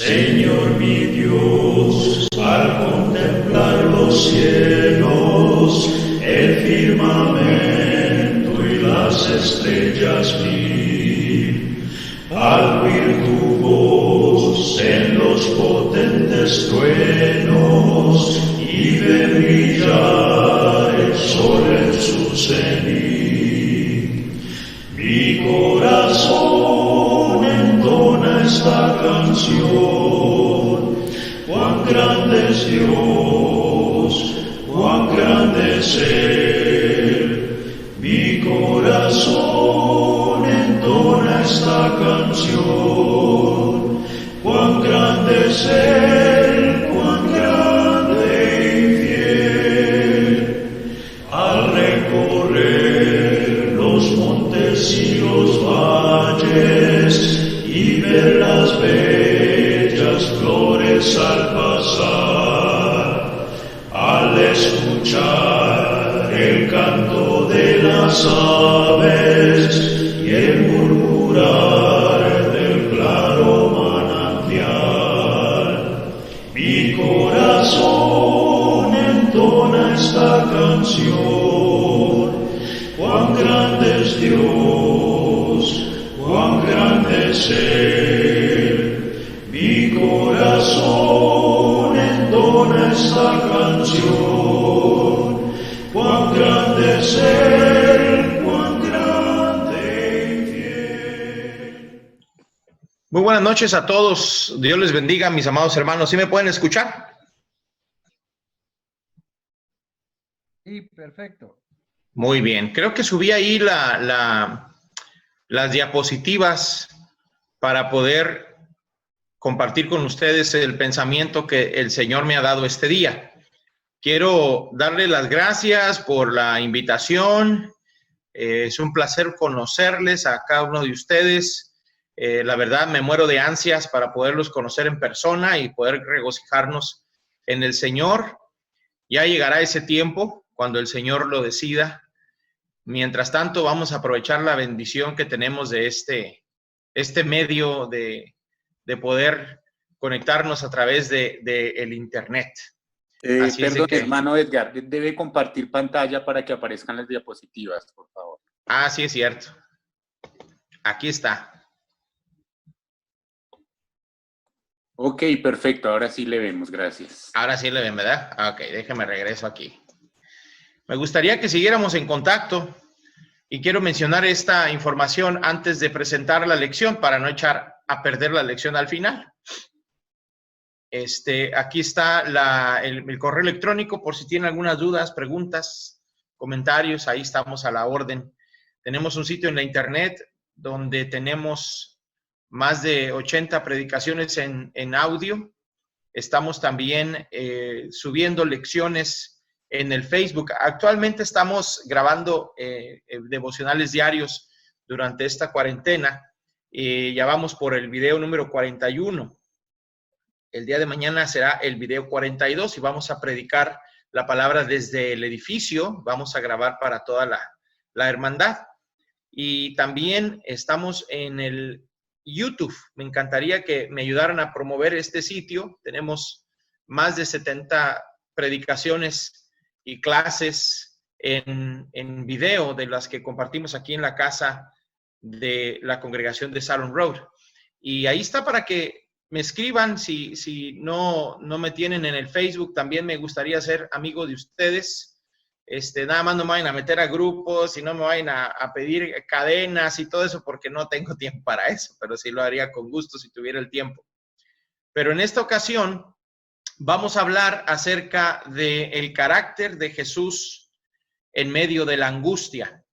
Señor mi Dios, al contemplar los cielos, el firmamento y las estrellas vi, al oír tu voz en los potentes truenos y ver brillar el sol en su cenit. Mi corazón entona esta canción: cuán grande es Dios, cuán grande es Él. Mi corazón entona esta canción: cuán grande es Él, cuán grande y fiel. Al recorrer los montes y los valles y ver las bellas flores al pasar, al escuchar el canto de las aves y el murmurar del claro manantial, mi corazón entona esta canción: cuán grande es Dios, cuán grande es Él. Mi corazón entona esta canción: cuán grande es Él, cuán grande y fiel. Muy buenas noches a todos. Dios les bendiga, mis amados hermanos. ¿Sí me pueden escuchar? Sí, perfecto. Muy bien. Creo que subí ahí las diapositivas para poder compartir con ustedes el pensamiento que el Señor me ha dado este día. Quiero darle las gracias por la invitación. Es un placer conocerles a cada uno de ustedes. La verdad, me muero de ansias para poderlos conocer en persona y poder regocijarnos en el Señor. Ya llegará ese tiempo cuando el Señor lo decida. Mientras tanto, vamos a aprovechar la bendición que tenemos de este medio de poder conectarnos a través de el Internet. Perdón, hermano Edgar, debe compartir pantalla para que aparezcan las diapositivas, por favor. Ah, sí, es cierto. Aquí está. Ok, perfecto, ahora sí le vemos, gracias. Ahora sí le ven, ¿verdad? Ok, déjeme regreso aquí. Me gustaría que siguiéramos en contacto y quiero mencionar esta información antes de presentar la lección para no echar a perder la lección al final. Aquí está el correo electrónico por si tienen algunas dudas, preguntas, comentarios. Ahí estamos a la orden. Tenemos un sitio en la internet donde tenemos más de 80 predicaciones en audio. Estamos también subiendo lecciones en el Facebook. Actualmente estamos grabando devocionales diarios durante esta cuarentena. Ya vamos por el video número 41. El día de mañana será el video 42 y vamos a predicar la palabra desde el edificio. Vamos a grabar para toda la hermandad. Y también estamos en el YouTube. Me encantaría que me ayudaran a promover este sitio. Tenemos más de 70 predicaciones y clases en video de las que compartimos aquí en la casa de la congregación de Salon Road. Y ahí está para que me escriban si no me tienen en el Facebook. También me gustaría ser amigo de ustedes. Nada más no me vayan a meter a grupos y no me vayan a pedir cadenas y todo eso porque no tengo tiempo para eso, pero sí lo haría con gusto si tuviera el tiempo. Pero en esta ocasión vamos a hablar acerca del carácter de Jesús en medio de la angustia.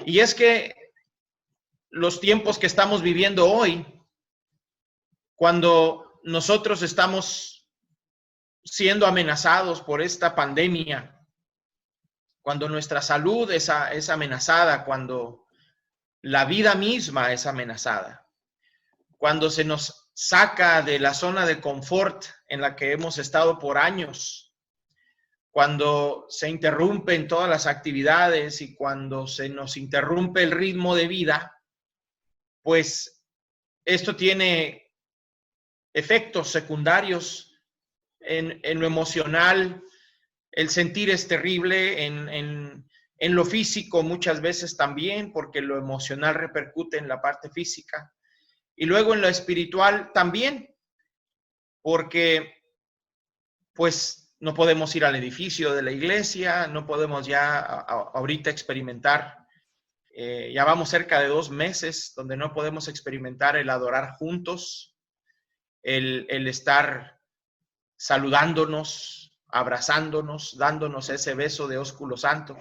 Y es que los tiempos que estamos viviendo hoy, cuando nosotros estamos siendo amenazados por esta pandemia, cuando nuestra salud es amenazada, cuando la vida misma es amenazada, cuando se nos saca de la zona de confort en la que hemos estado por años, cuando se interrumpen todas las actividades y cuando se nos interrumpe el ritmo de vida, pues esto tiene efectos secundarios en lo emocional. El sentir es terrible, en lo físico muchas veces también, porque lo emocional repercute en la parte física. Y luego en lo espiritual también, porque pues no podemos ir al edificio de la iglesia, no podemos ya ahorita experimentar. Ya vamos cerca de 2 meses donde no podemos experimentar el adorar juntos, el estar saludándonos, abrazándonos, dándonos ese beso de ósculo santo.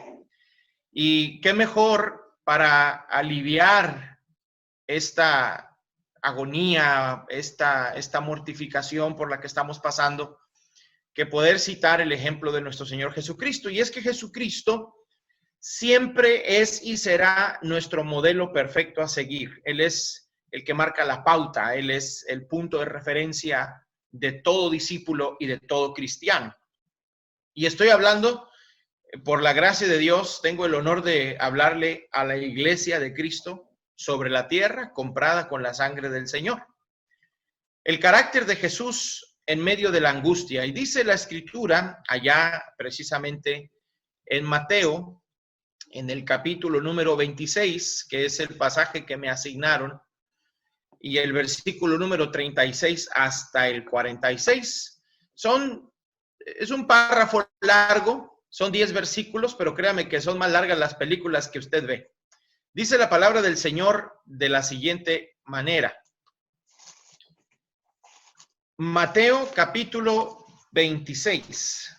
Y qué mejor para aliviar esta agonía, esta mortificación por la que estamos pasando, que poder citar el ejemplo de nuestro Señor Jesucristo. Y es que Jesucristo siempre es y será nuestro modelo perfecto a seguir. Él es el que marca la pauta, Él es el punto de referencia de todo discípulo y de todo cristiano. Y estoy hablando, por la gracia de Dios, tengo el honor de hablarle a la iglesia de Cristo sobre la tierra, comprada con la sangre del Señor. El carácter de Jesús en medio de la angustia. Y dice la Escritura, allá precisamente en Mateo, en el capítulo número 26, que es el pasaje que me asignaron, y el versículo número 36 hasta el 46. Es un párrafo largo, son 10 versículos, pero créame que son más largas las películas que usted ve. Dice la palabra del Señor de la siguiente manera. Mateo capítulo 26.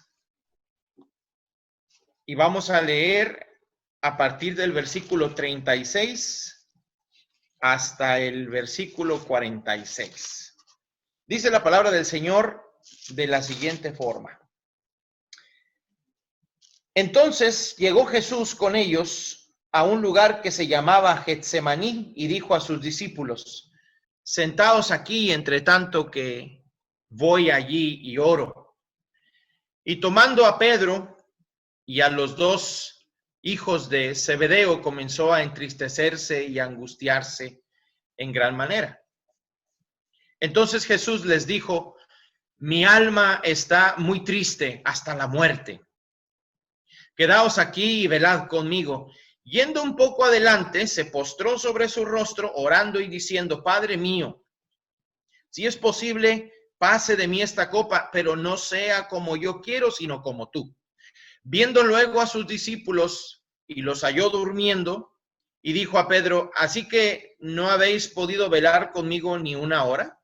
Y vamos a leer a partir del versículo 36 hasta el versículo 46. Dice la palabra del Señor de la siguiente forma. Entonces llegó Jesús con ellos a un lugar que se llamaba Getsemaní y dijo a sus discípulos: sentaos aquí entre tanto que voy allí y oro. Y tomando a Pedro y a los 2 hijos de Zebedeo, comenzó a entristecerse y a angustiarse en gran manera. Entonces Jesús les dijo: mi alma está muy triste hasta la muerte. Quedaos aquí y velad conmigo. Yendo un poco adelante, se postró sobre su rostro, orando y diciendo: Padre mío, si es posible, pase de mí esta copa, pero no sea como yo quiero, sino como tú. Viendo luego a sus discípulos y los halló durmiendo, y dijo a Pedro: ¿así que no habéis podido velar conmigo ni una hora?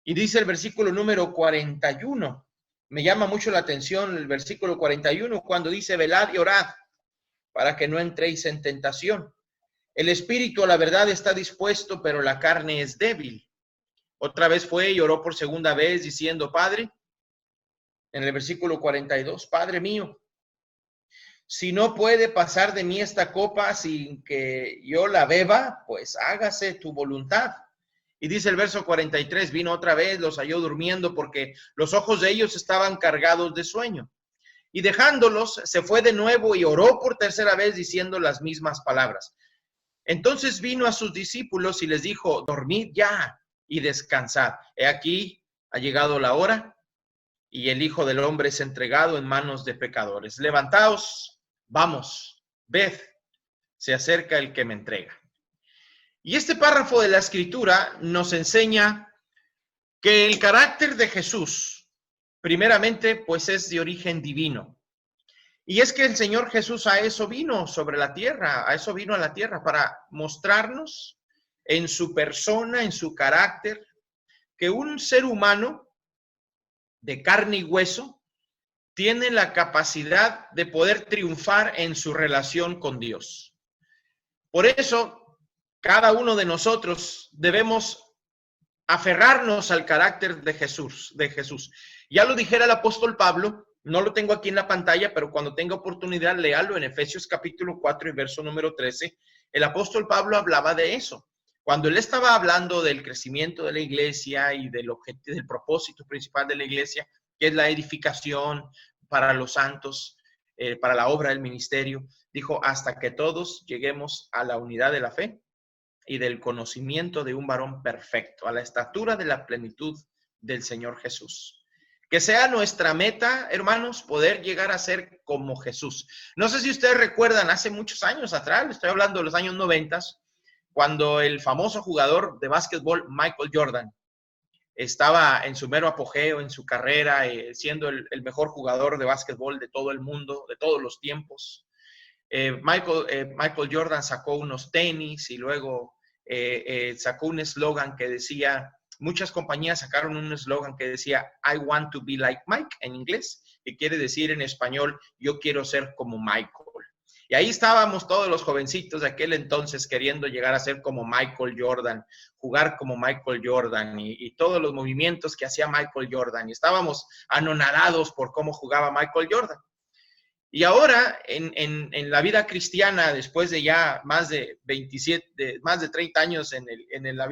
Y dice el versículo número 41. Me llama mucho la atención el versículo 41 cuando dice: velad y orad para que no entréis en tentación. El espíritu a la verdad está dispuesto, pero la carne es débil. Otra vez fue y oró por segunda vez diciendo: Padre, en el versículo 42, Padre mío, si no puede pasar de mí esta copa sin que yo la beba, pues hágase tu voluntad. Y dice el verso 43, vino otra vez, los halló durmiendo porque los ojos de ellos estaban cargados de sueño. Y dejándolos, se fue de nuevo y oró por tercera vez diciendo las mismas palabras. Entonces vino a sus discípulos y les dijo: dormid ya y descansad. He aquí, ha llegado la hora y el Hijo del Hombre es entregado en manos de pecadores. Levantaos, vamos, ved, se acerca el que me entrega. Y este párrafo de la Escritura nos enseña que el carácter de Jesús, primeramente, pues es de origen divino. Y es que el Señor Jesús a eso vino sobre la tierra, a eso vino a la tierra, para mostrarnos en su persona, en su carácter, que un ser humano de carne y hueso tiene la capacidad de poder triunfar en su relación con Dios. Por eso, cada uno de nosotros debemos aferrarnos al carácter de Jesús. Ya lo dijera el apóstol Pablo, no lo tengo aquí en la pantalla, pero cuando tenga oportunidad, léalo en Efesios capítulo 4 y verso número 13. El apóstol Pablo hablaba de eso. Cuando él estaba hablando del crecimiento de la iglesia y del objetivo, del propósito principal de la iglesia, que es la edificación para los santos, para la obra del ministerio, dijo: hasta que todos lleguemos a la unidad de la fe y del conocimiento de un varón perfecto, a la estatura de la plenitud del Señor Jesús. Que sea nuestra meta, hermanos, poder llegar a ser como Jesús. No sé si ustedes recuerdan, hace muchos años atrás, estoy hablando de los años 90, cuando el famoso jugador de básquetbol Michael Jordan estaba en su mero apogeo en su carrera, siendo el mejor jugador de básquetbol de todo el mundo, de todos los tiempos. Michael Jordan sacó unos tenis y luego sacó un eslogan que decía, muchas compañías sacaron un eslogan que decía, I want to be like Mike, en inglés, que quiere decir en español, yo quiero ser como Michael. Y ahí estábamos todos los jovencitos de aquel entonces queriendo llegar a ser como Michael Jordan, jugar como Michael Jordan y todos los movimientos que hacía Michael Jordan. Y estábamos anonadados por cómo jugaba Michael Jordan. Y ahora, en la vida cristiana, después de ya más de 30 años en la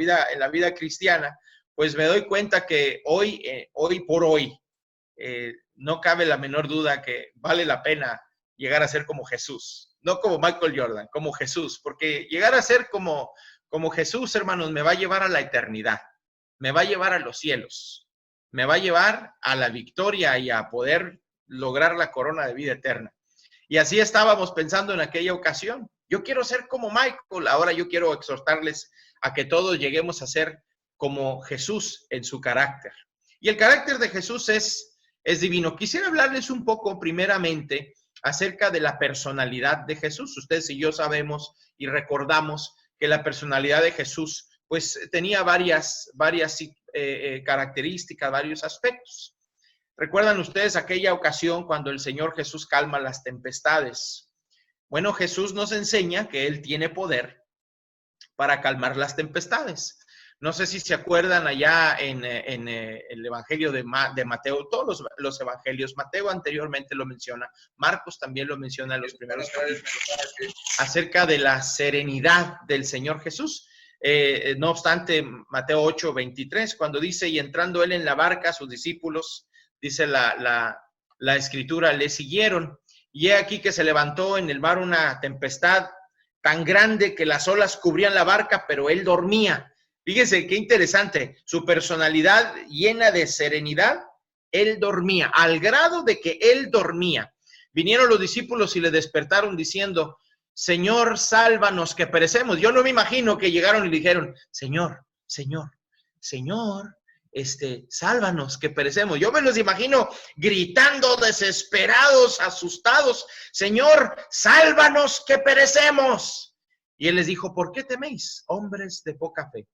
vida cristiana, pues me doy cuenta que hoy por hoy, no cabe la menor duda que vale la pena llegar a ser como Jesús, no como Michael Jordan, como Jesús, porque llegar a ser como Jesús, hermanos, me va a llevar a la eternidad, me va a llevar a los cielos, me va a llevar a la victoria y a poder lograr la corona de vida eterna. Y así estábamos pensando en aquella ocasión. Yo quiero ser como Michael, ahora yo quiero exhortarles a que todos lleguemos a ser como Jesús en su carácter. Y el carácter de Jesús es divino. Quisiera hablarles un poco primeramente acerca de la personalidad de Jesús. Ustedes y yo sabemos y recordamos que la personalidad de Jesús pues tenía varias características, varios aspectos. ¿Recuerdan ustedes aquella ocasión cuando el Señor Jesús calma las tempestades? Bueno, Jesús nos enseña que Él tiene poder para calmar las tempestades. No sé si se acuerdan allá en el Evangelio de Mateo, todos los evangelios, Mateo anteriormente lo menciona, Marcos también lo menciona en los primeros capítulos, acerca de la serenidad del Señor Jesús. No obstante, Mateo 8:23, cuando dice, y entrando Él en la barca, sus discípulos, dice la Escritura, le siguieron, y he aquí que se levantó en el mar una tempestad tan grande que las olas cubrían la barca, pero Él dormía. Fíjense qué interesante, su personalidad llena de serenidad, Él dormía, al grado de que Él dormía. Vinieron los discípulos y le despertaron diciendo, Señor, sálvanos que perecemos. Yo no me imagino que llegaron y le dijeron, Señor, sálvanos que perecemos. Yo me los imagino gritando, desesperados, asustados, Señor, sálvanos que perecemos. Y Él les dijo, ¿por qué teméis, hombres de poca fe?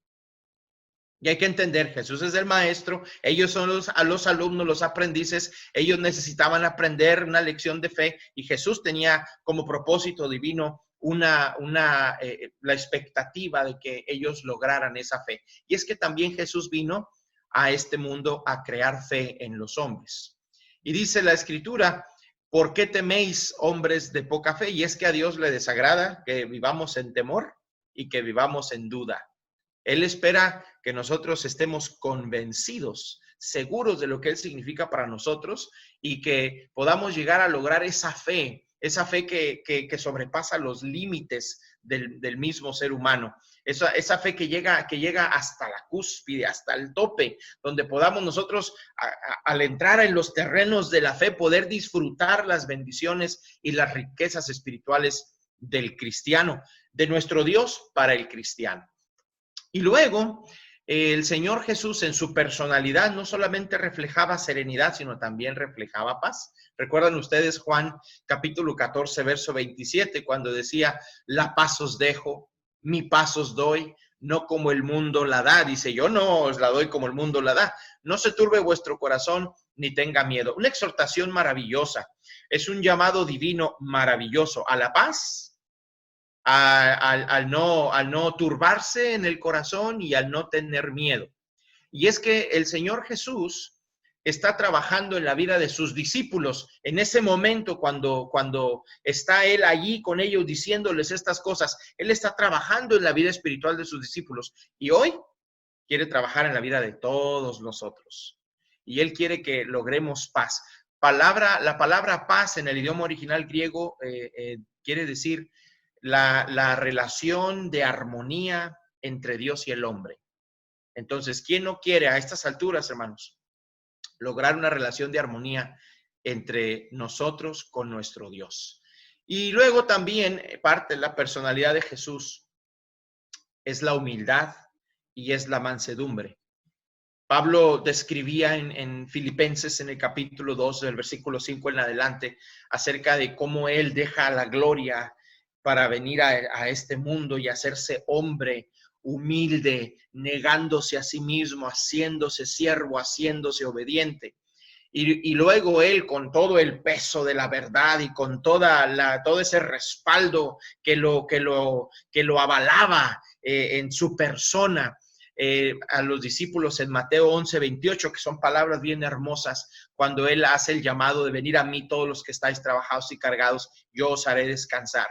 Y hay que entender, Jesús es el maestro, ellos son los alumnos, los aprendices, ellos necesitaban aprender una lección de fe y Jesús tenía como propósito divino la expectativa de que ellos lograran esa fe. Y es que también Jesús vino a este mundo a crear fe en los hombres. Y dice la Escritura, ¿por qué teméis, hombres de poca fe? Y es que a Dios le desagrada que vivamos en temor y que vivamos en duda. Él espera que nosotros estemos convencidos, seguros de lo que Él significa para nosotros y que podamos llegar a lograr esa fe que sobrepasa los límites del mismo ser humano. Esa fe que llega hasta la cúspide, hasta el tope, donde podamos nosotros, al entrar en los terrenos de la fe, poder disfrutar las bendiciones y las riquezas espirituales del cristiano, de nuestro Dios para el cristiano. Y luego, el Señor Jesús en su personalidad no solamente reflejaba serenidad, sino también reflejaba paz. ¿Recuerdan ustedes Juan capítulo 14, verso 27, cuando decía, la paz os dejo, mi paz os doy, no como el mundo la da? Dice, yo no os la doy como el mundo la da. No se turbe vuestro corazón, ni tenga miedo. Una exhortación maravillosa. Es un llamado divino maravilloso a la paz. Al no turbarse en el corazón y al no tener miedo. Y es que el Señor Jesús está trabajando en la vida de sus discípulos. En ese momento, cuando está Él allí con ellos diciéndoles estas cosas, Él está trabajando en la vida espiritual de sus discípulos. Y hoy quiere trabajar en la vida de todos nosotros. Y Él quiere que logremos paz. La palabra paz en el idioma original griego quiere decir la relación de armonía, entre Dios y el hombre. Entonces, ¿quién no quiere a estas alturas, hermanos, lograr una relación de armonía entre nosotros con nuestro Dios? Y luego también parte de la personalidad de Jesús es la humildad y es la mansedumbre. Pablo describía en Filipenses, en el capítulo 2, del versículo 5 en adelante, acerca de cómo él deja la gloria para venir a este mundo y hacerse hombre humilde, negándose a sí mismo, haciéndose siervo, haciéndose obediente. Y luego él, con todo el peso de la verdad y con todo ese respaldo que lo avalaba en su persona, a los discípulos en Mateo 11:28, que son palabras bien hermosas, cuando él hace el llamado de venir a mí todos los que estáis trabajados y cargados, yo os haré descansar.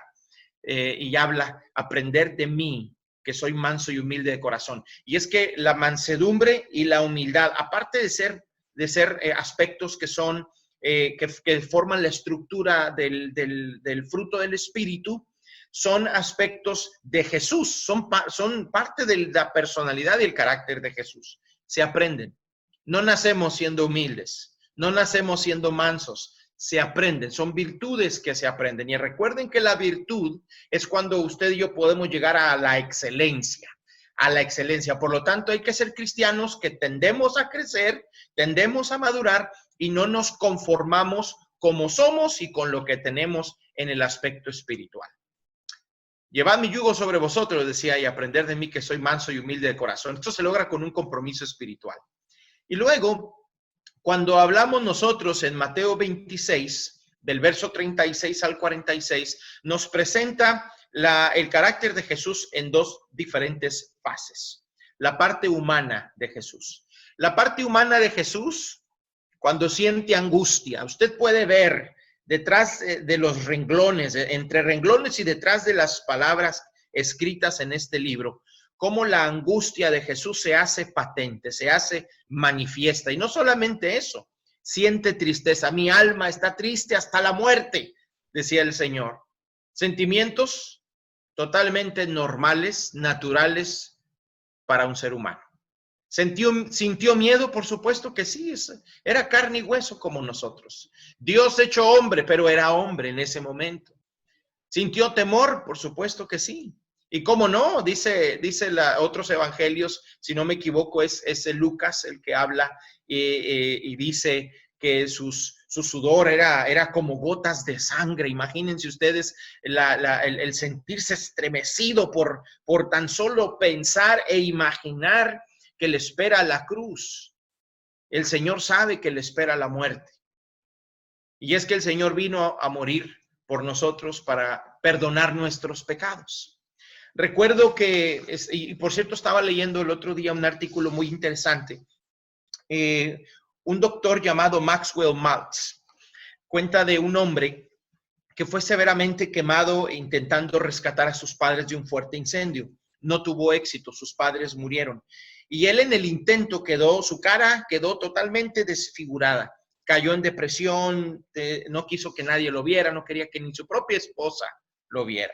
Y habla, aprender de mí, que soy manso y humilde de corazón. Y es que la mansedumbre y la humildad, aparte de ser aspectos que son, que forman la estructura del fruto del Espíritu, son aspectos de Jesús, son parte de la personalidad y el carácter de Jesús. Se aprenden. No nacemos siendo humildes, no nacemos siendo mansos, se aprenden, son virtudes que se aprenden. Y recuerden que la virtud es cuando usted y yo podemos llegar a la excelencia. Por lo tanto, hay que ser cristianos que tendemos a crecer, tendemos a madurar y no nos conformamos como somos y con lo que tenemos en el aspecto espiritual. Llevad mi yugo sobre vosotros, decía, y aprender de mí que soy manso y humilde de corazón. Esto se logra con un compromiso espiritual. Y luego, cuando hablamos nosotros en Mateo 26, del verso 36 al 46, nos presenta el carácter de Jesús en dos diferentes fases. La parte humana de Jesús. La parte humana de Jesús, cuando siente angustia, usted puede ver detrás de los renglones, entre renglones y detrás de las palabras escritas en este libro, cómo la angustia de Jesús se hace patente, se hace manifiesta. Y no solamente eso, siente tristeza. Mi alma está triste hasta la muerte, decía el Señor. Sentimientos totalmente normales, naturales para un ser humano. ¿Sintió miedo? Por supuesto que sí, era carne y hueso como nosotros. Dios hecho hombre, pero era hombre en ese momento. ¿Sintió temor? Por supuesto que sí. Y cómo no, dice otros evangelios, si no me equivoco, es Lucas el que habla y dice que su sudor era como gotas de sangre. Imagínense ustedes el sentirse estremecido por tan solo pensar e imaginar que le espera la cruz. El Señor sabe que le espera la muerte. Y es que el Señor vino a morir por nosotros para perdonar nuestros pecados. Recuerdo que, y por cierto, estaba leyendo el otro día un artículo muy interesante. Un doctor llamado Maxwell Maltz cuenta de un hombre que fue severamente quemado intentando rescatar a sus padres de un fuerte incendio. No tuvo éxito, sus padres murieron. Y él en el intento su cara quedó totalmente desfigurada. Cayó en depresión, no quiso que nadie lo viera, no quería que ni su propia esposa lo viera.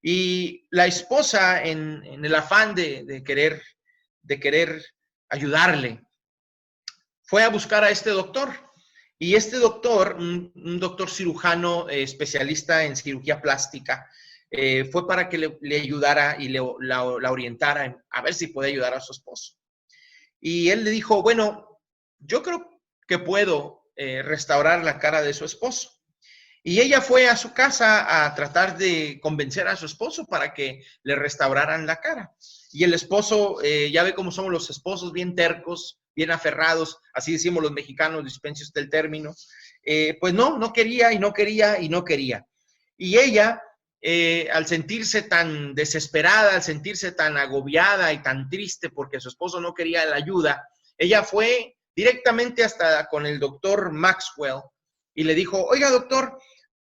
Y la esposa, en el afán de querer ayudarle, fue a buscar a este doctor. Y este doctor, un doctor cirujano especialista en cirugía plástica, fue para que le ayudara y la orientara a ver si puede ayudar a su esposo. Y él le dijo, bueno, yo creo que puedo restaurar la cara de su esposo. Y ella fue a su casa a tratar de convencer a su esposo para que le restauraran la cara. Y el esposo, ya ve cómo somos los esposos, bien tercos, bien aferrados, así decimos los mexicanos, dispense usted el término. Pues no quería y no quería y no quería. Y ella, al sentirse tan desesperada, al sentirse tan agobiada y tan triste porque su esposo no quería la ayuda, ella fue directamente hasta con el doctor Maxwell y le dijo, oiga doctor,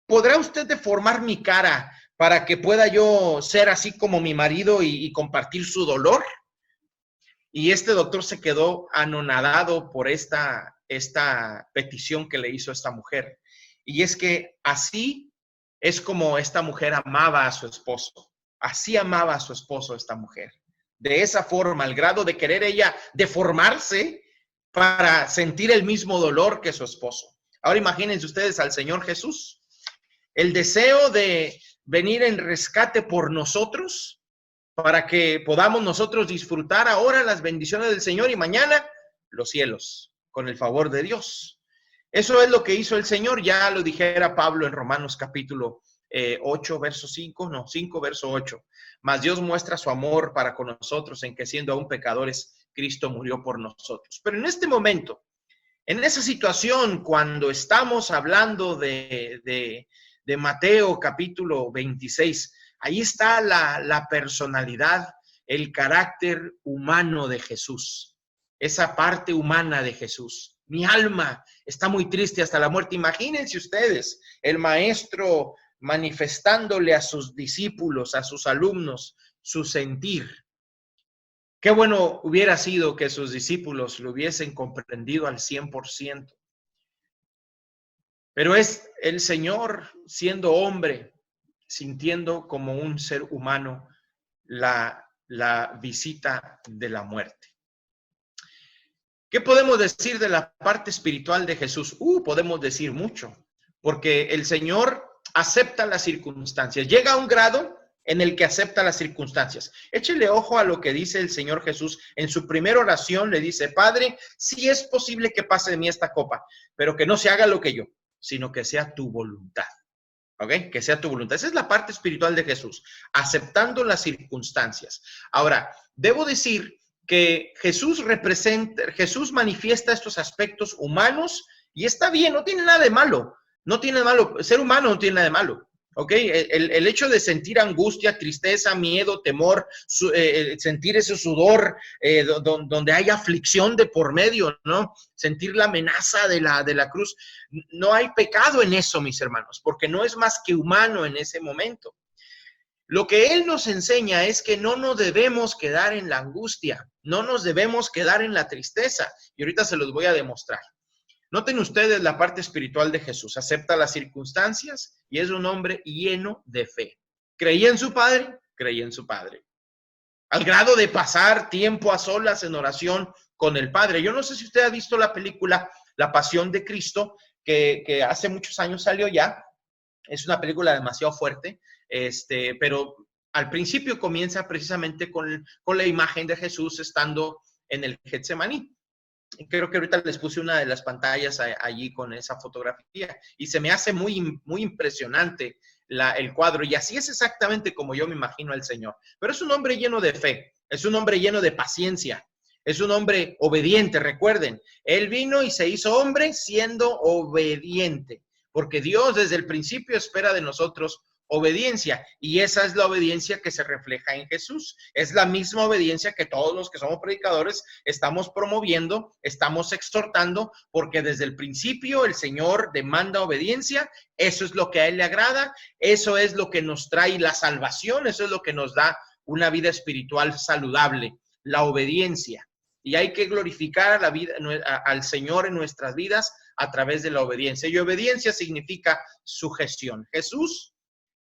¿podrá usted deformar mi cara para que pueda yo ser así como mi marido y compartir su dolor? Y este doctor se quedó anonadado por esta petición que le hizo esta mujer. Y es que así es como esta mujer amaba a su esposo. Así amaba a su esposo esta mujer. de esa forma, al grado de querer ella deformarse para sentir el mismo dolor que su esposo. Ahora imagínense ustedes al Señor Jesús, el deseo de venir en rescate por nosotros, para que podamos nosotros disfrutar ahora las bendiciones del Señor y mañana los cielos, con el favor de Dios. Eso es lo que hizo el Señor, ya lo dijera Pablo en Romanos capítulo 8, verso 5, no, 5, verso 8. Mas Dios muestra su amor para con nosotros en que siendo aún pecadores, Cristo murió por nosotros. Pero en este momento, en esa situación, cuando estamos hablando de Mateo capítulo 26, ahí está la personalidad, el carácter humano de Jesús, esa parte humana de Jesús. Mi alma está muy triste hasta la muerte. Imagínense ustedes, el maestro manifestándole a sus discípulos, a sus alumnos, su sentir. Qué bueno hubiera sido que sus discípulos lo hubiesen comprendido al 100%. Pero es el Señor, siendo hombre, sintiendo como un ser humano la visita de la muerte. ¿Qué podemos decir de la parte espiritual de Jesús? Podemos decir mucho, porque el Señor acepta las circunstancias. Llega a un grado en el que acepta las circunstancias. Échele ojo a lo que dice el Señor Jesús. En su primera oración le dice: Padre, si es posible que pase de mí esta copa, pero que no se haga lo que yo, sino que sea tu voluntad. ¿Ok? Que sea tu voluntad. Esa es la parte espiritual de Jesús, aceptando las circunstancias. Ahora, debo decir que Jesús manifiesta estos aspectos humanos y está bien, no tiene nada de malo. No tiene nada de malo. Ser humano no tiene nada de malo. ¿Ok? El hecho de sentir angustia, tristeza, miedo, temor, sentir ese sudor donde hay aflicción de por medio, ¿no? Sentir la amenaza de la cruz. No hay pecado en eso, mis hermanos, porque no es más que humano en ese momento. Lo que Él nos enseña es que no nos debemos quedar en la angustia, no nos debemos quedar en la tristeza. Y ahorita se los voy a demostrar. Noten ustedes la parte espiritual de Jesús. Acepta las circunstancias y es un hombre lleno de fe. ¿Creía en su Padre? Creía en su Padre. Al grado de pasar tiempo a solas en oración con el Padre. Yo no sé si usted ha visto la película La Pasión de Cristo, que hace muchos años salió ya. Es una película demasiado fuerte, pero al principio comienza precisamente con la imagen de Jesús estando en el Getsemaní. Creo que ahorita les puse una de las pantallas allí con esa fotografía y se me hace muy, muy impresionante el cuadro, y así es exactamente como yo me imagino al Señor. Pero es un hombre lleno de fe, es un hombre lleno de paciencia, es un hombre obediente. Recuerden, Él vino y se hizo hombre siendo obediente, porque Dios desde el principio espera de nosotros obediencia, y esa es la obediencia que se refleja en Jesús. Es la misma obediencia que todos los que somos predicadores estamos promoviendo, estamos exhortando, porque desde el principio el Señor demanda obediencia. Eso es lo que a Él le agrada, eso es lo que nos trae la salvación, eso es lo que nos da una vida espiritual saludable, la obediencia. Y hay que glorificar al Señor en nuestras vidas a través de la obediencia. Y obediencia significa sujeción. Jesús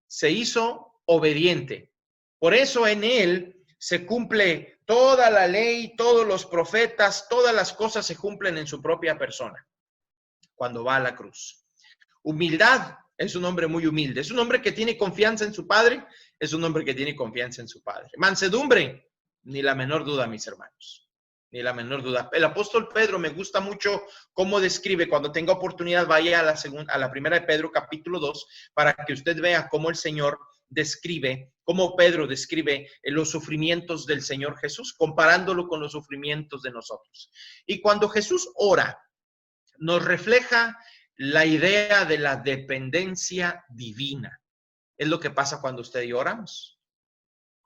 se hizo obediente. Por eso en Él se cumple toda la ley, todos los profetas, todas las cosas se cumplen en su propia persona cuando va a la cruz. Humildad, es un hombre muy humilde. Es un hombre que tiene confianza en su Padre, es un hombre que tiene confianza en su Padre. Mansedumbre, ni la menor duda, mis hermanos. Ni la menor duda. El apóstol Pedro, me gusta mucho cómo describe. Cuando tenga oportunidad, vaya a la primera de Pedro, capítulo 2, para que usted vea cómo el Señor describe, cómo Pedro describe los sufrimientos del Señor Jesús, comparándolo con los sufrimientos de nosotros. Y cuando Jesús ora, nos refleja la idea de la dependencia divina. Es lo que pasa cuando usted y yo oramos.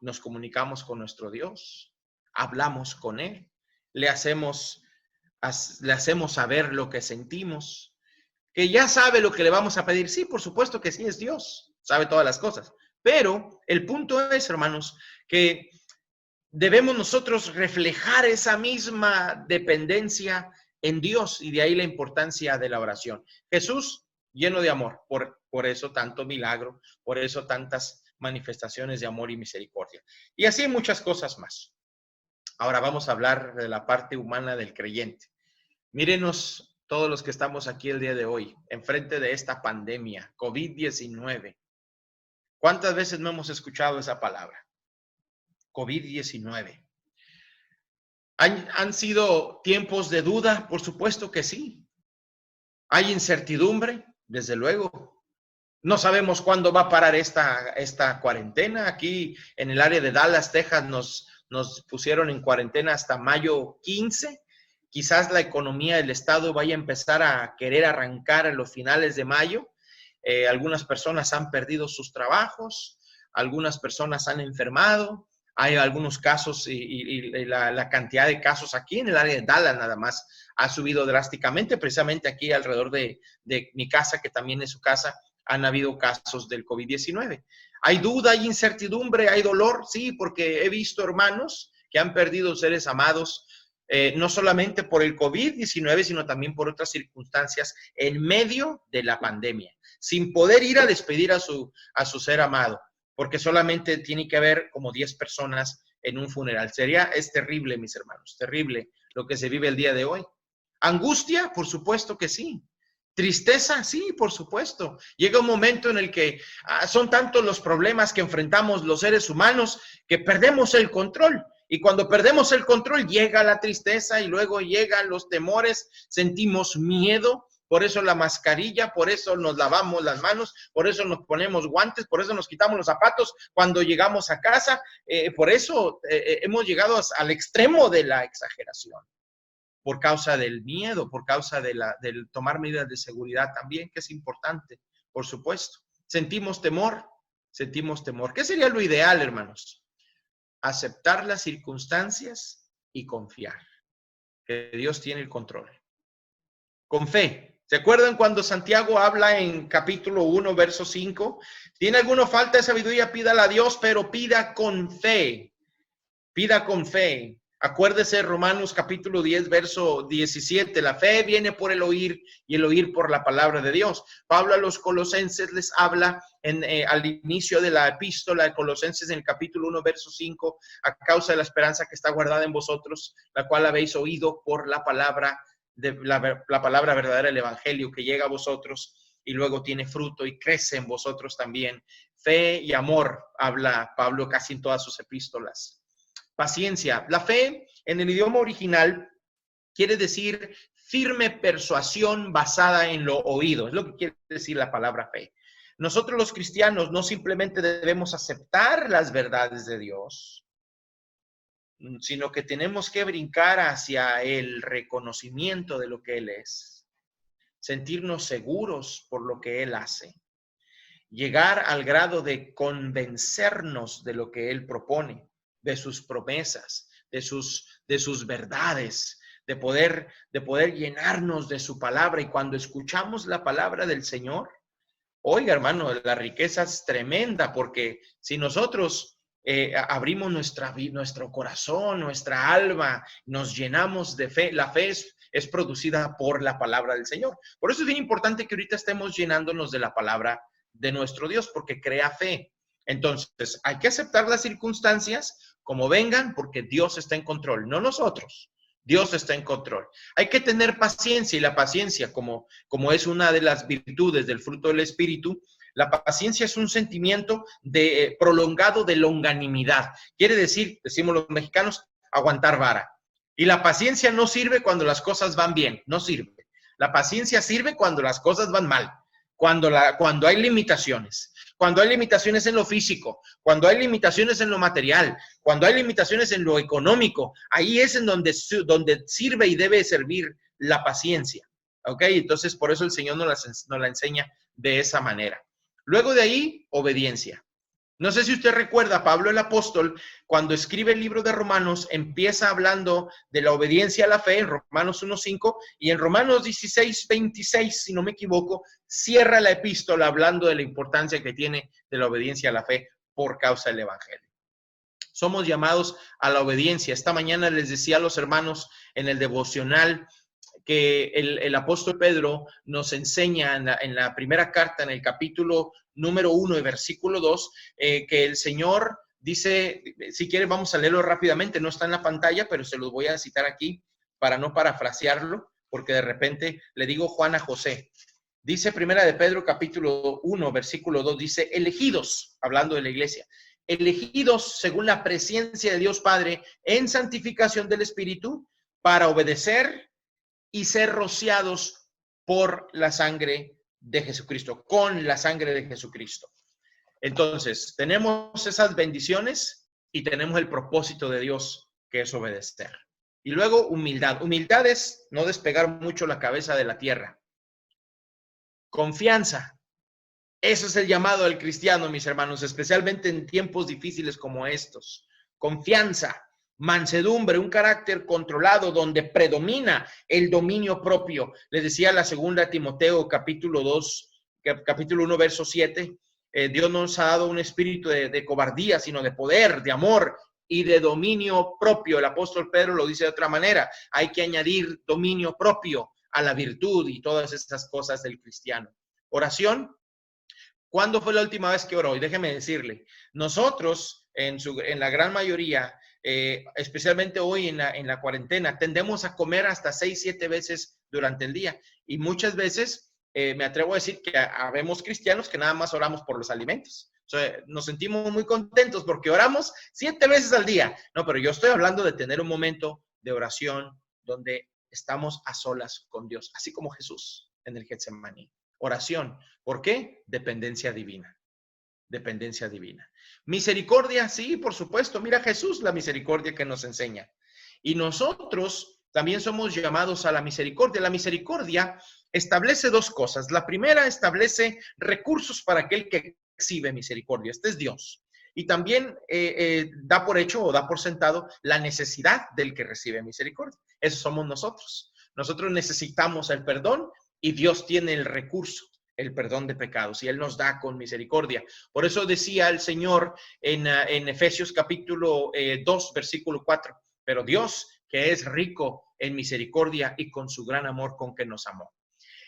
Nos comunicamos con nuestro Dios, hablamos con Él. Le hacemos saber lo que sentimos, que ya sabe lo que le vamos a pedir. Sí, por supuesto que sí, es Dios, sabe todas las cosas. Pero el punto es, hermanos, que debemos nosotros reflejar esa misma dependencia en Dios, y de ahí la importancia de la oración. Jesús, lleno de amor, por eso tanto milagro, por eso tantas manifestaciones de amor y misericordia. Y así muchas cosas más. Ahora vamos a hablar de la parte humana del creyente. Mírenos todos los que estamos aquí el día de hoy, enfrente de esta pandemia, COVID-19. ¿Cuántas veces no hemos escuchado esa palabra? COVID-19. ¿Han sido tiempos de duda? Por supuesto que sí. ¿Hay incertidumbre? Desde luego. No sabemos cuándo va a parar esta cuarentena. Aquí en el área de Dallas, Texas, nos pusieron en cuarentena hasta mayo 15. Quizás la economía del estado vaya a empezar a querer arrancar a los finales de mayo. Algunas personas han perdido sus trabajos, algunas personas han enfermado. Hay algunos casos y la cantidad de casos aquí en el área de Dallas nada más ha subido drásticamente. Precisamente aquí alrededor de mi casa, que también es su casa, han habido casos del COVID-19. ¿Hay duda, hay incertidumbre, hay dolor? Sí, porque he visto hermanos que han perdido seres amados, no solamente por el COVID-19, sino también por otras circunstancias en medio de la pandemia, sin poder ir a despedir a su ser amado, porque solamente tiene que haber como 10 personas en un funeral. Es terrible, mis hermanos, terrible lo que se vive el día de hoy. ¿Angustia? Por supuesto que sí. ¿Tristeza? Sí, por supuesto. Llega un momento en el que son tantos los problemas que enfrentamos los seres humanos que perdemos el control. Y cuando perdemos el control llega la tristeza y luego llegan los temores, sentimos miedo. Por eso la mascarilla, por eso nos lavamos las manos, por eso nos ponemos guantes, por eso nos quitamos los zapatos cuando llegamos a casa. Por eso hemos llegado al extremo de la exageración, por causa del miedo, por causa del tomar medidas de seguridad también, que es importante, por supuesto. Sentimos temor, sentimos temor. ¿Qué sería lo ideal, hermanos? Aceptar las circunstancias y confiar que Dios tiene el control. Con fe. ¿Se acuerdan cuando Santiago habla en capítulo 1, verso 5? ¿Tiene alguna falta de sabiduría? Pídala a Dios, pero pida con fe. Pida con fe. Acuérdese Romanos capítulo 10, verso 17. La fe viene por el oír y el oír por la palabra de Dios. Pablo a los colosenses les habla al inicio de la epístola de Colosenses en el capítulo 1, verso 5, a causa de la esperanza que está guardada en vosotros, la cual habéis oído por la palabra la palabra verdadera, el evangelio que llega a vosotros y luego tiene fruto y crece en vosotros también. Fe y amor habla Pablo casi en todas sus epístolas. Paciencia. La fe en el idioma original quiere decir firme persuasión basada en lo oído. Es lo que quiere decir la palabra fe. Nosotros los cristianos no simplemente debemos aceptar las verdades de Dios, sino que tenemos que brincar hacia el reconocimiento de lo que Él es, sentirnos seguros por lo que Él hace, llegar al grado de convencernos de lo que Él propone, de sus promesas, de sus verdades, de poder llenarnos de su palabra. Y cuando escuchamos la palabra del Señor, oiga, hermano, la riqueza es tremenda, porque si nosotros abrimos nuestro corazón, nuestra alma, nos llenamos de fe. La fe es producida por la palabra del Señor. Por eso es bien importante que ahorita estemos llenándonos de la palabra de nuestro Dios, porque crea fe. Entonces, hay que aceptar las circunstancias como vengan, porque Dios está en control, no nosotros. Dios está en control. Hay que tener paciencia, y la paciencia, como es una de las virtudes del fruto del Espíritu, la paciencia es un sentimiento prolongado de longanimidad. Quiere decir, decimos los mexicanos, aguantar vara. Y la paciencia no sirve cuando las cosas van bien, no sirve. La paciencia sirve cuando las cosas van mal, cuando hay limitaciones. Cuando hay limitaciones en lo físico, cuando hay limitaciones en lo material, cuando hay limitaciones en lo económico, ahí es en donde sirve y debe servir la paciencia. ¿Ok? Entonces, por eso el Señor nos la enseña de esa manera. Luego de ahí, obediencia. No sé si usted recuerda, Pablo el apóstol, cuando escribe el libro de Romanos, empieza hablando de la obediencia a la fe en Romanos 1:5 y en Romanos 16:26, si no me equivoco, cierra la epístola hablando de la importancia que tiene de la obediencia a la fe por causa del evangelio. Somos llamados a la obediencia. Esta mañana les decía a los hermanos en el devocional que el apóstol Pedro nos enseña en la primera carta, en el capítulo número 1 y versículo 2, que el Señor Dice, si quieren vamos a leerlo rápidamente, no está en la pantalla, pero se los voy a citar aquí para no parafrasearlo, porque de repente le digo Juan a José. Dice Primera de Pedro, capítulo 1, versículo 2, dice, elegidos, hablando de la iglesia, elegidos según la presencia de Dios Padre en santificación del Espíritu para obedecer y ser rociados por la sangre de Jesucristo, con la sangre de Jesucristo. Entonces, tenemos esas bendiciones y tenemos el propósito de Dios, que es obedecer. Y luego humildad. Humildad es no despegar mucho la cabeza de la tierra. Confianza. Eso es el llamado del cristiano, mis hermanos, especialmente en tiempos difíciles como estos. Confianza, mansedumbre, un carácter controlado donde predomina el dominio propio. Les decía la segunda Timoteo, capítulo 1, verso 7. Dios no nos ha dado un espíritu de cobardía, sino de poder, de amor y de dominio propio. El apóstol Pedro lo dice de otra manera. Hay que añadir dominio propio a la virtud y todas estas cosas del cristiano. Oración. ¿Cuándo fue la última vez que oró? Y déjeme decirle, nosotros en la gran mayoría, especialmente hoy en la cuarentena, tendemos a comer hasta 6, 7 veces durante el día. Y muchas veces me atrevo a decir que habemos cristianos que nada más oramos por los alimentos. O sea, nos sentimos muy contentos porque oramos 7 veces al día. No, pero yo estoy hablando de tener un momento de oración donde estamos a solas con Dios, así como Jesús en el Getsemaní. Oración. ¿Por qué? Dependencia divina. Dependencia divina. Misericordia, sí, por supuesto. Mira Jesús, la misericordia que nos enseña. Y nosotros también somos llamados a la misericordia. La misericordia establece 2 cosas. La primera establece recursos para aquel que exhibe misericordia. Este es Dios. Y también da por hecho o da por sentado la necesidad del que recibe misericordia. Eso somos nosotros. Nosotros necesitamos el perdón y Dios tiene el recurso, el perdón de pecados, y Él nos da con misericordia. Por eso decía el Señor en Efesios capítulo 2, versículo 4, pero Dios, que es rico en misericordia y con su gran amor con que nos amó.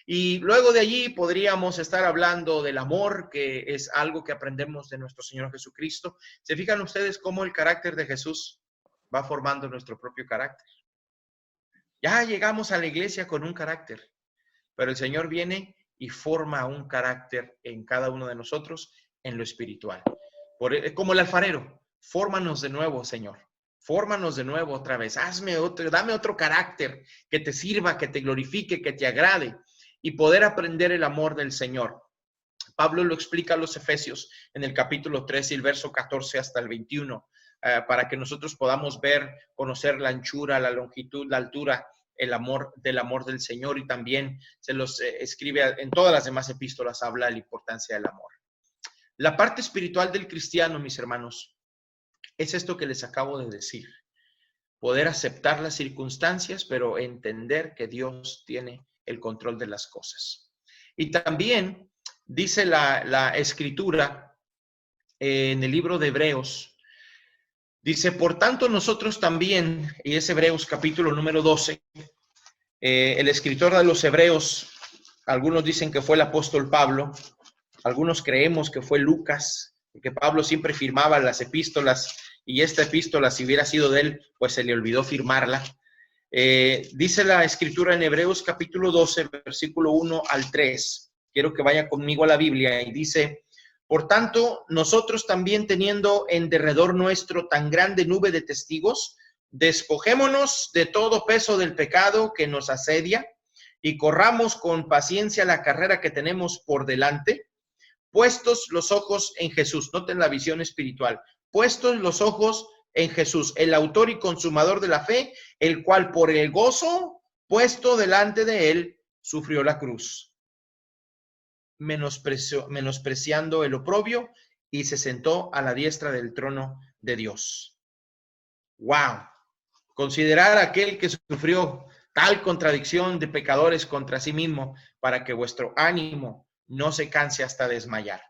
Y luego de allí podríamos estar hablando del amor, que es algo que aprendemos de nuestro Señor Jesucristo. ¿Se fijan ustedes cómo el carácter de Jesús va formando nuestro propio carácter? Ya llegamos a la iglesia con un carácter, pero el Señor viene y forma un carácter en cada uno de nosotros en lo espiritual. Como el alfarero, fórmanos de nuevo, Señor. Fórmanos de nuevo otra vez. Dame otro carácter que te sirva, que te glorifique, que te agrade y poder aprender el amor del Señor. Pablo lo explica a los Efesios en el capítulo 3 y el verso 14 hasta el 21, para que nosotros podamos ver, conocer la anchura, la longitud, la altura, el amor del Señor, y también se los escribe en todas las demás epístolas, habla de la importancia del amor. La parte espiritual del cristiano, mis hermanos, es esto que les acabo de decir. Poder aceptar las circunstancias, pero entender que Dios tiene el control de las cosas. Y también dice la Escritura en el libro de Hebreos, dice, por tanto nosotros también, y es Hebreos capítulo número 12, el escritor de los Hebreos, algunos dicen que fue el apóstol Pablo, algunos creemos que fue Lucas, porque Pablo siempre firmaba las epístolas, y esta epístola, si hubiera sido de él, pues se le olvidó firmarla. Dice la escritura en Hebreos capítulo 12, versículo 1 al 3. Quiero que vaya conmigo a la Biblia, y dice, por tanto, nosotros también teniendo en derredor nuestro tan grande nube de testigos, despojémonos de todo peso del pecado que nos asedia y corramos con paciencia la carrera que tenemos por delante, puestos los ojos en Jesús. Noten la visión espiritual. Puestos los ojos en Jesús, el autor y consumador de la fe, el cual por el gozo puesto delante de él sufrió la cruz, menospreciando el oprobio, y se sentó a la diestra del trono de Dios. ¡Wow! Considerad a aquel que sufrió tal contradicción de pecadores contra sí mismo, para que vuestro ánimo no se canse hasta desmayar.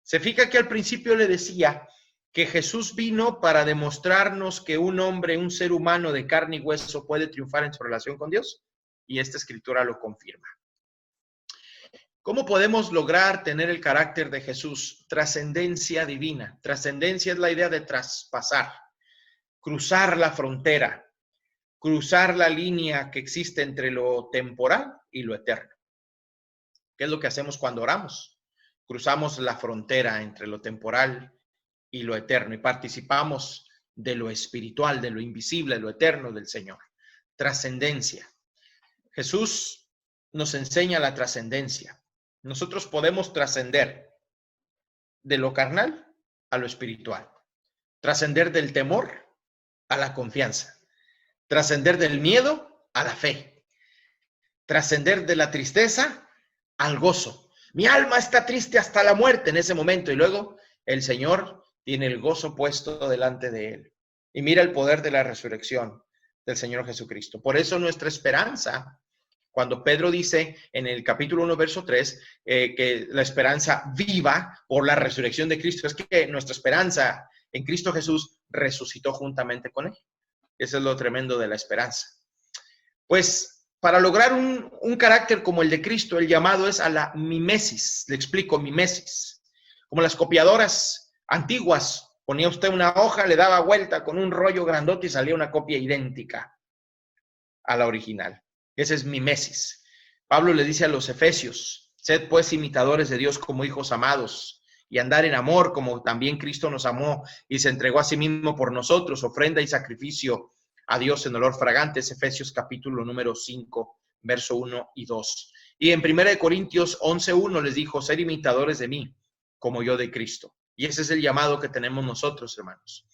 Se fija que al principio le decía que Jesús vino para demostrarnos que un hombre, un ser humano de carne y hueso puede triunfar en su relación con Dios, y esta escritura lo confirma. ¿Cómo podemos lograr tener el carácter de Jesús? Trascendencia divina. Trascendencia es la idea de traspasar, cruzar la frontera, cruzar la línea que existe entre lo temporal y lo eterno. ¿Qué es lo que hacemos cuando oramos? Cruzamos la frontera entre lo temporal y lo eterno y participamos de lo espiritual, de lo invisible, de lo eterno del Señor. Trascendencia. Jesús nos enseña la trascendencia. Nosotros podemos trascender de lo carnal a lo espiritual. Trascender del temor a la confianza. Trascender del miedo a la fe. Trascender de la tristeza al gozo. Mi alma está triste hasta la muerte en ese momento y luego el Señor tiene el gozo puesto delante de él. Y mira el poder de la resurrección del Señor Jesucristo. Por eso nuestra esperanza, cuando Pedro dice en el capítulo 1, verso 3, que la esperanza viva por la resurrección de Cristo, es que nuestra esperanza en Cristo Jesús resucitó juntamente con él. Eso es lo tremendo de la esperanza. Pues para lograr un carácter como el de Cristo, el llamado es a la mimesis. Le explico, mimesis. Como las copiadoras antiguas, ponía usted una hoja, le daba vuelta con un rollo grandote y salía una copia idéntica a la original. Ese es mimesis. Pablo le dice a los efesios, sed pues imitadores de Dios como hijos amados y andar en amor como también Cristo nos amó y se entregó a sí mismo por nosotros, ofrenda y sacrificio a Dios en olor fragante. Es Efesios capítulo número 5, verso 1 y 2. Y en 1 Corintios 11:1 les dijo, ser imitadores de mí como yo de Cristo. Y ese es el llamado que tenemos nosotros, hermanos,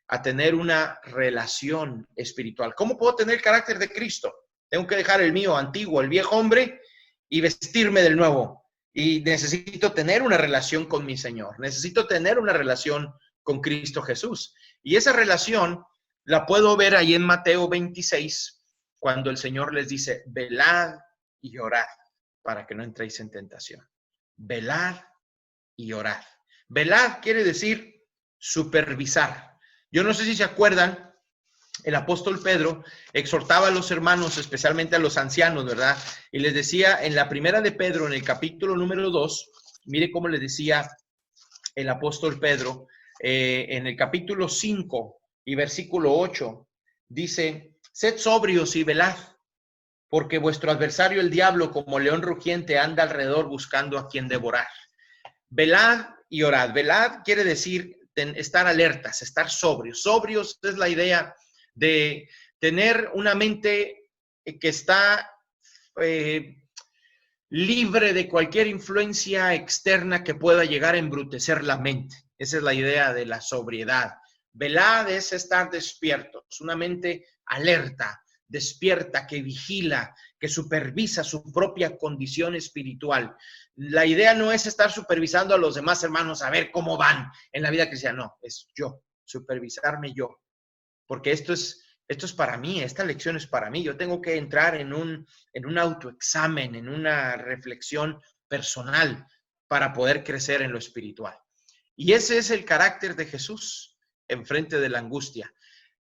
a tener una relación espiritual. ¿Cómo puedo tener el carácter de Cristo? Tengo que dejar el mío antiguo, el viejo hombre, y vestirme del nuevo. Y necesito tener una relación con mi Señor. Necesito tener una relación con Cristo Jesús. Y esa relación la puedo ver ahí en Mateo 26, cuando el Señor les dice, velad y orad para que no entréis en tentación. Velad y orad. Velad quiere decir supervisar. Yo no sé si se acuerdan, el apóstol Pedro exhortaba a los hermanos, especialmente a los ancianos, ¿verdad? Y les decía en la primera de Pedro, en el capítulo número 2, mire cómo le decía el apóstol Pedro, en el capítulo 5 y versículo 8, dice, sed sobrios y velad, porque vuestro adversario el diablo, como león rugiente, anda alrededor buscando a quien devorar. Velad y orad. Velad quiere decir estar alertas, estar sobrios. Sobrios es la idea de tener una mente que está libre de cualquier influencia externa que pueda llegar a embrutecer la mente. Esa es la idea de la sobriedad. Velad es estar despiertos, una mente alerta, despierta, que vigila, que supervisa su propia condición espiritual. La idea no es estar supervisando a los demás hermanos a ver cómo van en la vida cristiana, no, es yo, supervisarme yo. Porque esto es para mí, esta lección es para mí. Yo tengo que entrar en un autoexamen, en una reflexión personal para poder crecer en lo espiritual. Y ese es el carácter de Jesús enfrente de la angustia.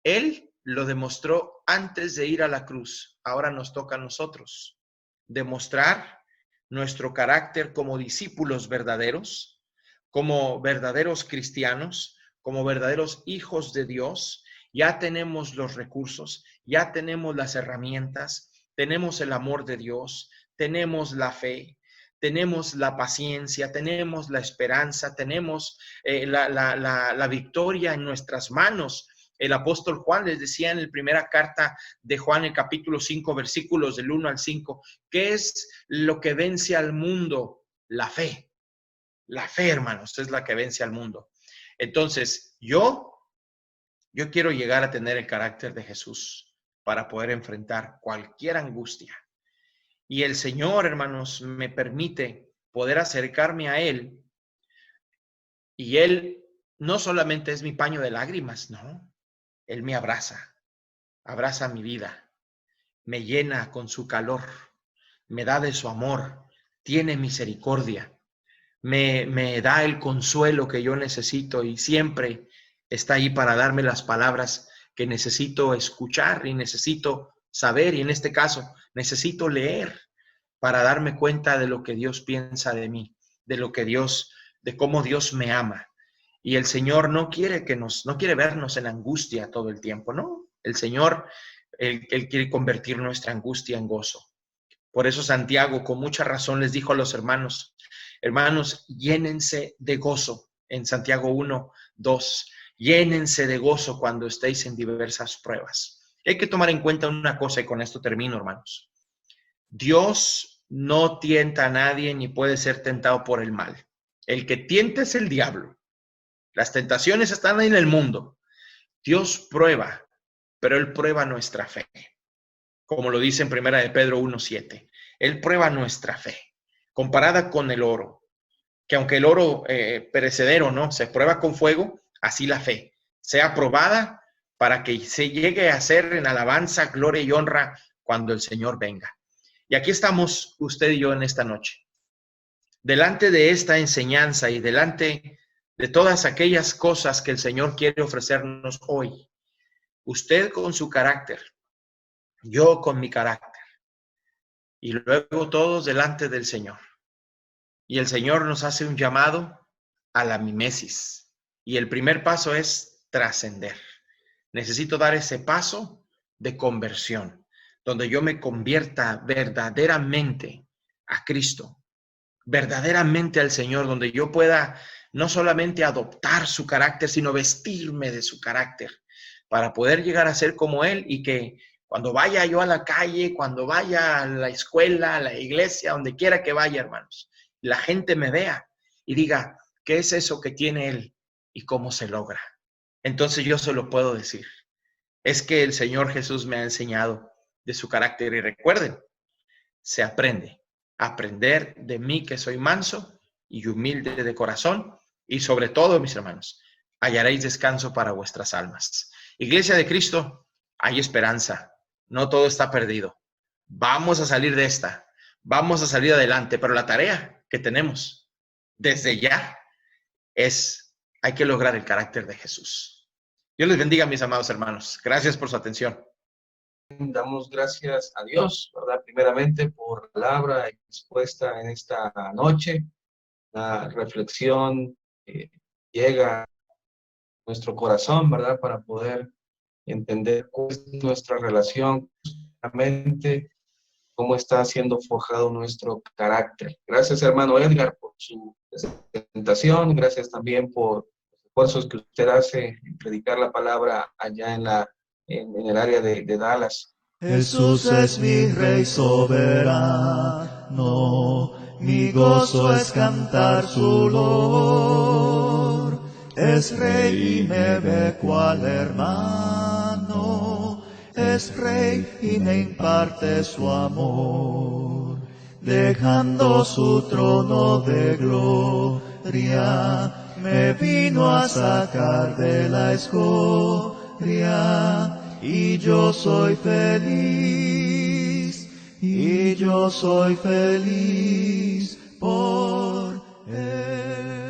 Él lo demostró antes de ir a la cruz. Ahora nos toca a nosotros demostrar nuestro carácter como discípulos verdaderos, como verdaderos cristianos, como verdaderos hijos de Dios. Ya tenemos los recursos, ya tenemos las herramientas, tenemos el amor de Dios, tenemos la fe, tenemos la paciencia, tenemos la esperanza, tenemos la victoria en nuestras manos. El apóstol Juan les decía en la primera carta de Juan, el capítulo 5, versículos del 1 al 5, ¿qué es lo que vence al mundo? La fe. La fe, hermanos, es la que vence al mundo. Entonces, yo quiero llegar a tener el carácter de Jesús para poder enfrentar cualquier angustia. Y el Señor, hermanos, me permite poder acercarme a Él. Y Él no solamente es mi paño de lágrimas, no. Él me abraza mi vida, me llena con su calor, me da de su amor, tiene misericordia, me da el consuelo que yo necesito y siempre está ahí para darme las palabras que necesito escuchar y necesito saber, y en este caso necesito leer. para darme cuenta de lo que Dios piensa de mí, de cómo Dios me ama. Y el Señor no quiere vernos en angustia todo el tiempo, ¿no? El Señor, Él quiere convertir nuestra angustia en gozo. Por eso Santiago, con mucha razón, les dijo a los hermanos, llénense de gozo. En Santiago 1:2, llénense de gozo cuando estéis en diversas pruebas. Hay que tomar en cuenta una cosa, y con esto termino, hermanos. Dios no tienta a nadie ni puede ser tentado por el mal. El que tienta es el diablo. Las tentaciones están ahí en el mundo. Dios prueba, pero Él prueba nuestra fe. Como lo dice en 1 de Pedro 1:7. Él prueba nuestra fe, comparada con el oro. Que aunque el oro perecedero, ¿no?, se prueba con fuego, así la fe sea probada para que se llegue a ser en alabanza, gloria y honra cuando el Señor venga. Y aquí estamos usted y yo en esta noche. Delante de esta enseñanza y delante de todas aquellas cosas que el Señor quiere ofrecernos hoy, usted con su carácter, yo con mi carácter, y luego todos delante del Señor. Y el Señor nos hace un llamado a la mimesis. Y el primer paso es trascender. Necesito dar ese paso de conversión, donde yo me convierta verdaderamente a Cristo, verdaderamente al Señor, donde yo pueda no solamente adoptar su carácter, sino vestirme de su carácter, para poder llegar a ser como Él, y que cuando vaya yo a la calle, cuando vaya a la escuela, a la iglesia, donde quiera que vaya, hermanos, la gente me vea y diga, ¿qué es eso que tiene Él y cómo se logra? Entonces yo se lo puedo decir. Es que el Señor Jesús me ha enseñado de su carácter. Y recuerden, se aprende. Aprender de mí, que soy manso y humilde de corazón. Y sobre todo, mis hermanos, hallaréis descanso para vuestras almas. Iglesia de Cristo, hay esperanza. No todo está perdido. Vamos a salir de esta. Vamos a salir adelante. Pero la tarea que tenemos desde ya hay que lograr el carácter de Jesús. Dios les bendiga, mis amados hermanos. Gracias por su atención. Damos gracias a Dios, ¿verdad? Primeramente por la palabra expuesta en esta noche. La reflexión llega a nuestro corazón, ¿verdad? Para poder entender cuál es nuestra relación con la mente, cómo está siendo forjado nuestro carácter. Gracias, hermano Edgar, por su presentación. Gracias también por los esfuerzos que usted hace en predicar la palabra allá en el área de Dallas. Jesús es mi Rey soberano, mi gozo es cantar su loor. Es Rey y me ve cual hermano, es Rey y me imparte su amor. Dejando su trono de gloria, me vino a sacar de la escoria. Y yo soy feliz, por Él.